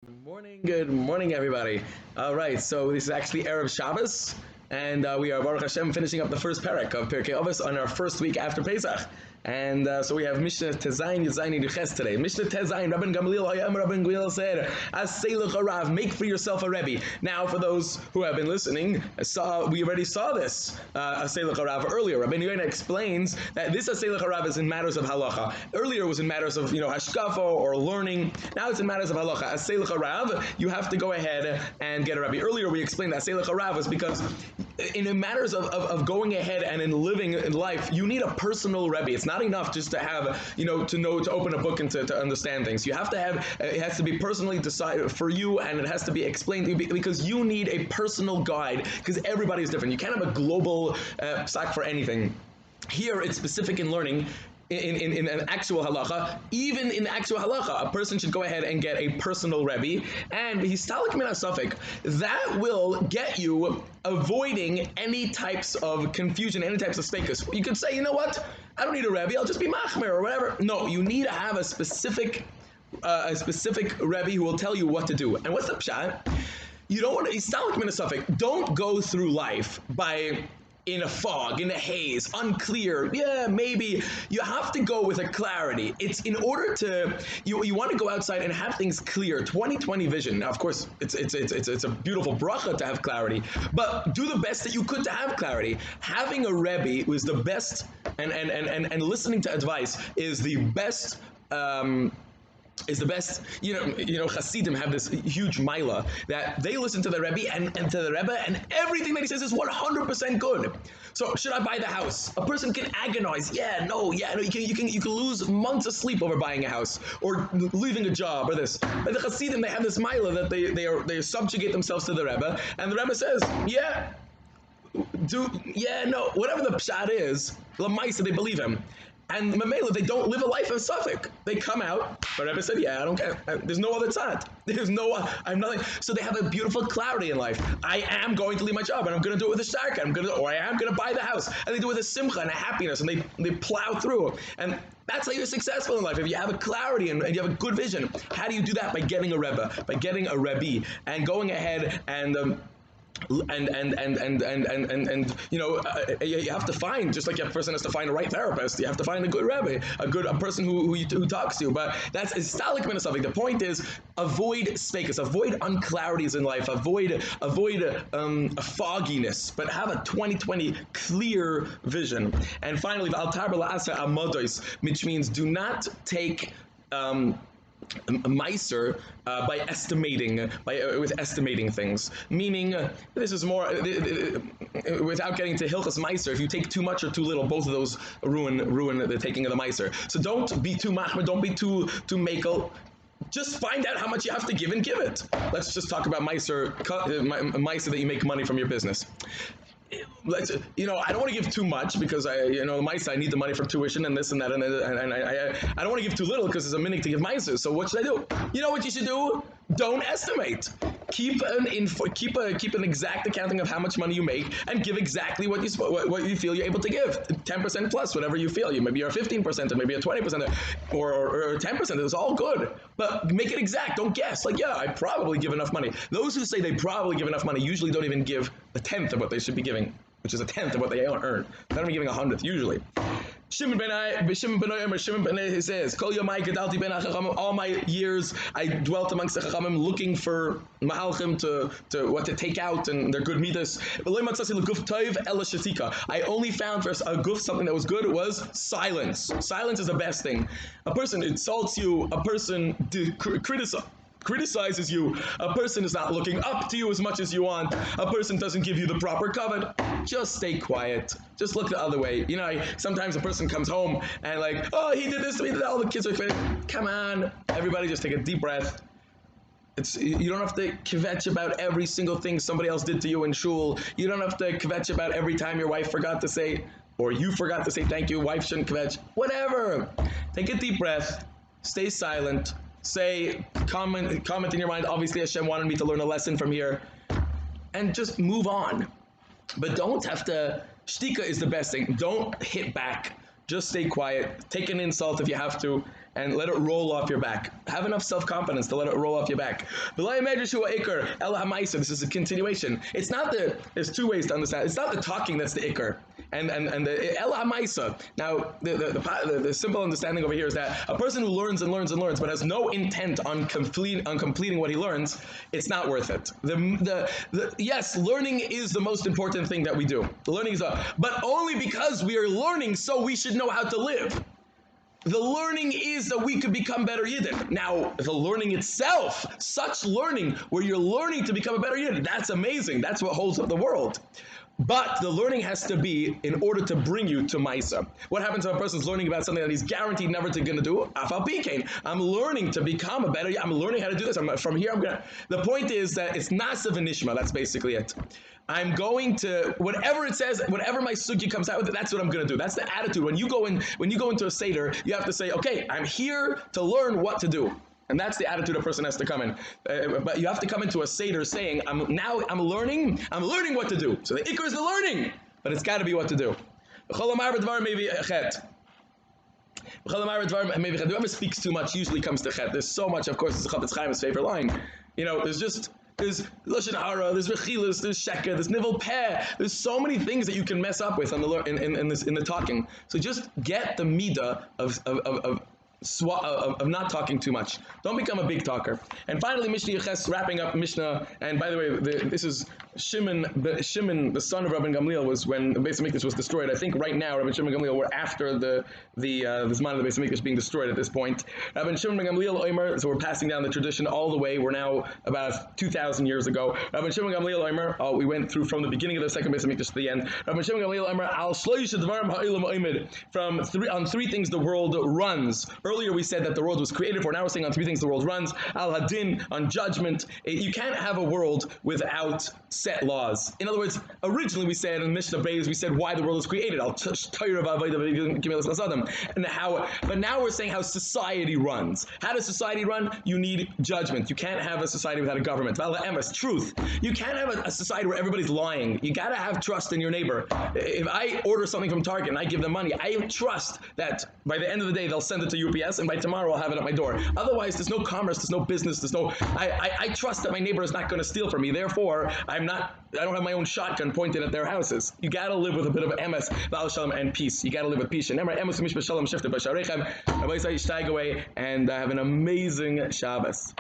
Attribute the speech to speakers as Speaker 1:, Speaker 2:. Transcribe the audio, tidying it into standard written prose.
Speaker 1: Good morning, everybody. All right, so this is actually Erev Shabbos, and we are Baruch Hashem finishing up the first Perek of Pirkei Avos on our first week after Pesach. And so we have Mishna Tezayin Yazayin Yiduches today. Mishna Tezayin, Rabbi Gamliel Hayam, Rabbi Gamliel said, Aseilach Harav, make for yourself a Rebbe. Now, for those who have been listening, we already saw this Aseilach Harav earlier. Rabbi Yoina explains that this Aseilach Harav is in matters of halacha. Earlier it was in matters of hashkafa or learning. Now it's in matters of halacha. Aseilach Harav, you have to go ahead and get a Rabbi. Earlier we explained that Aseilach Harav is because in matters of going ahead and in living in life, you need a personal Rebbe. It's not enough just to have, to open a book and to understand things. You have to have, it has to be personally decided for you, and it has to be explained to you because you need a personal guide, because everybody is different. You can't have a global psak for anything. Here it's specific in learning. In an actual halacha, even in actual halacha, a person should go ahead and get a personal Rebbe, and histalik min hasafek. That will get you avoiding any types of confusion, any types of stakus. You could say, you know what, I don't need a Rebbe, I'll just be machmer or whatever. No, you need to have a specific Rebbe who will tell you what to do. And what's the pshat? You don't want to histalik min hasafek. Don't go through life by in a fog, in a haze, unclear. Yeah, maybe. You have to go with a clarity. It's in order to you want to go outside and have things clear. 2020 vision. Now, of course, it's a beautiful bracha to have clarity, but do the best that you could to have clarity. Having a Rebbe who is the best, and listening to advice is the best. Hasidim have this huge maila that they listen to the Rebbe and to the Rebbe, and everything that he says is 100% good. So, should I buy the house? A person can agonize. You can lose months of sleep over buying a house or leaving a job or this. But the Hasidim, they have this maila that they subjugate themselves to the Rebbe, and the Rebbe says, whatever the pshat is, lamaisa, they believe him. And Mamela, they don't live a life of Suffolk. They come out, but Rebbe said, I don't care. There's no other tzad. I'm nothing. So they have a beautiful clarity in life. I am going to leave my job, and I'm going to do it with a shtarka, or I am going to buy the house. And they do it with a simcha and a happiness, and they plow through. And that's how you're successful in life. If you have a clarity and you have a good vision. How do you do that? By getting a Rebbe, by getting a Rebbe, and going ahead and you have to find, just like a person has to find a right therapist, you have to find a good Rebbe, a person who talks to you. But that's histalik min hasafek. The point is, avoid spakus, avoid unclarities in life, avoid a fogginess, but have a 2020 clear vision. And finally, which means do not take Meiser by estimating things. Meaning, this is more without getting to Hilchas Meiser. If you take too much or too little, both of those ruin the taking of the Meiser. So don't be too machmer, don't be too makel. Just find out how much you have to give and give it. Let's just talk about Meiser that you make money from your business. I don't want to give too much because I need the money for tuition and this and that, and I don't want to give too little because it's a minute to give Meiser. So what should I do? You know what you should do? Don't estimate. Keep an exact accounting of how much money you make and give exactly what you feel you're able to give. 10% plus whatever you feel. Maybe you're 15%, or maybe you're 20%, or 10%. It's all good, but make it exact. Don't guess. I probably give enough money. Those who say they probably give enough money usually don't even give a tenth of what they should be giving, which is a tenth of what they earn. They're not even giving 100th usually. Shimon ben Ai says, Kol yomai gedalti ben hachachamim. All my years I dwelt amongst the chachamim, looking for mahalchim to what to take out and their good midas. I only found for a guf something that was good. It was silence. Silence is the best thing. A person insults you. A person criticizes you, a person is not looking up to you as much as you want, a person doesn't give you the proper covet, just stay quiet. Just look the other way. Sometimes a person comes home and he did this to me, all the kids are crazy. Come on, everybody just take a deep breath. You don't have to kvetch about every single thing somebody else did to you in shul. You don't have to kvetch about every time your wife forgot to say, or you forgot to say thank you, wife shouldn't kvetch. Whatever. Take a deep breath, stay silent, say, comment in your mind, obviously Hashem wanted me to learn a lesson from here, and just move on. But don't have to, shtika is the best thing. Don't hit back. Just stay quiet. Take an insult if you have to, and let it roll off your back. Have enough self-confidence to let it roll off your back. This is a continuation. It's not there's two ways to understand. It's not the talking that's the ikr. And the El HaMaisa. Now, the simple understanding over here is that a person who learns and learns and learns, but has no intent on completing what he learns, it's not worth it. Yes, learning is the most important thing that we do. The learning is, but only because we are learning, so we should know how to live. The learning is that we could become better Yidden. Now, the learning itself, such learning where you're learning to become a better Yidden, that's amazing. That's what holds up the world. But the learning has to be in order to bring you to Maisa. What happens if a person's learning about something that he's guaranteed never to gonna do? I'm learning to become a better, I'm learning how to do this. The point is that it's Nasa v'nishma, that's basically it. I'm going to, whatever it says, whatever my sugi comes out with, that's what I'm going to do. That's the attitude. When you go into a Seder, you have to say, okay, I'm here to learn what to do. And that's the attitude a person has to come in. But you have to come into a Seder saying, I'm learning what to do. So the ikr is the learning, but it's got to be what to do. Whoever speaks too much usually comes to chet. There's so much, of course, it's Chafetz Chaim's favorite line. There's Lashon Hara, there's Rechilas, there's Sheker, there's Nivel Peh. There's so many things that you can mess up with in the talking. So just get the midah of not talking too much. Don't become a big talker. And finally, Mishnah Yeches, wrapping up Mishnah. And by the way, this is Shimon, the son of Rabbi Gamliel, was when the Beis Hamikdash was destroyed. I think right now, Rabbi Shimon and Gamliel were after the Zman of the Beis Hamikdash being destroyed at this point. Rabbi Shimon and Gamliel Omer, so we're passing down the tradition all the way. We're now about 2,000 years ago. Rabbi Shimon and Gamliel Omer, we went through from the beginning of the second Beis Hamikdash to the end. Rabbi Shimon and Gamliel Omer, al shloish dvarim ha'olam oimed, on three things the world runs. Earlier we said that the world was created for. Now we're saying on three things the world runs. Al hadin, on judgment. You can't have a world without set laws. In other words, originally we said in Mishnah Beis, we said why the world was created. But now we're saying how society runs. How does society run? You need judgment. You can't have a society without a government. Truth. You can't have a society where everybody's lying. You gotta have trust in your neighbor. If I order something from Target and I give them money, I trust that by the end of the day they'll send it to UPS and by tomorrow I'll have it at my door. Otherwise, there's no commerce, there's no business, I trust that my neighbor is not going to steal from me. Therefore, I don't have my own shotgun pointed at their houses. You got to live with a bit of emes, ba'al shalom, and peace. You got to live with peace. And have an amazing Shabbos.